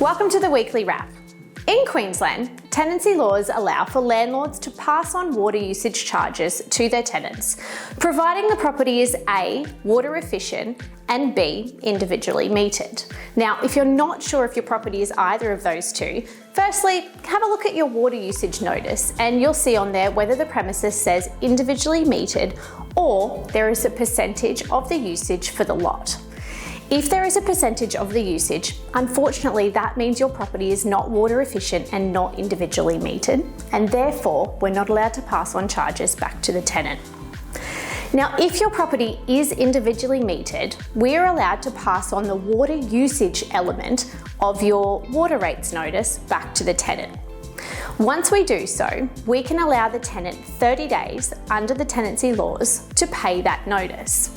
Welcome to the weekly wrap. In Queensland, tenancy laws allow for landlords to pass on water usage charges to their tenants, providing the property is A, water efficient, and B, individually metered. Now, if you're not sure if your property is either of those two, firstly, have a look at your water usage notice and you'll see on there whether the premises says individually metered or there is a percentage of the usage for the lot. If there is a percentage of the usage, unfortunately that means your property is not water efficient and not individually metered, and therefore we're not allowed to pass on charges back to the tenant. Now, if your property is individually metered, we are allowed to pass on the water usage element of your water rates notice back to the tenant. Once we do so, we can allow the tenant 30 days under the tenancy laws to pay that notice.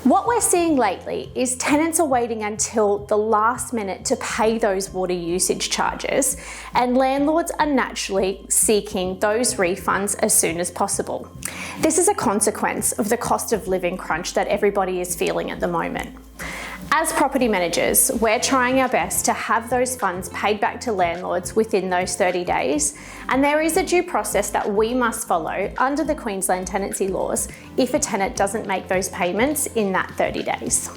What we're seeing lately is tenants are waiting until the last minute to pay those water usage charges, and landlords are naturally seeking those refunds as soon as possible. This is a consequence of the cost of living crunch that everybody is feeling at the moment. As property managers, we're trying our best to have those funds paid back to landlords within those 30 days, and there is a due process that we must follow under the Queensland tenancy laws if a tenant doesn't make those payments in that 30 days.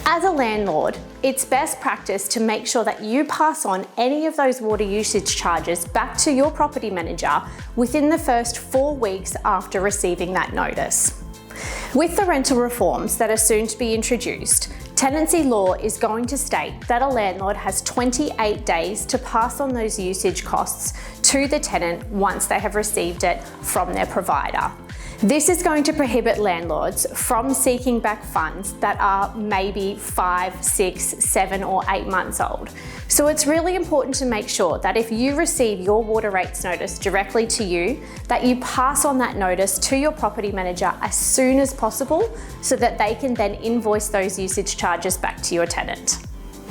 As a landlord, it's best practice to make sure that you pass on any of those water usage charges back to your property manager within the first 4 weeks after receiving that notice. With the rental reforms that are soon to be introduced, tenancy law is going to state that a landlord has 28 days to pass on those usage costs to the tenant once they have received it from their provider. This is going to prohibit landlords from seeking back funds that are maybe 5, 6, 7 or 8 months old. So it's really important to make sure that if you receive your water rates notice directly to you, that you pass on that notice to your property manager as soon as possible so that they can then invoice those usage charges back to your tenant.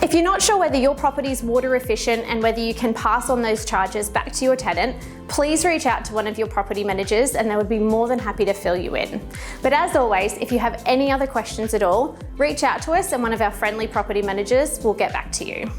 If you're not sure whether your property is water efficient and whether you can pass on those charges back to your tenant, please reach out to one of your property managers and they would be more than happy to fill you in. But as always, if you have any other questions at all, reach out to us and one of our friendly property managers will get back to you.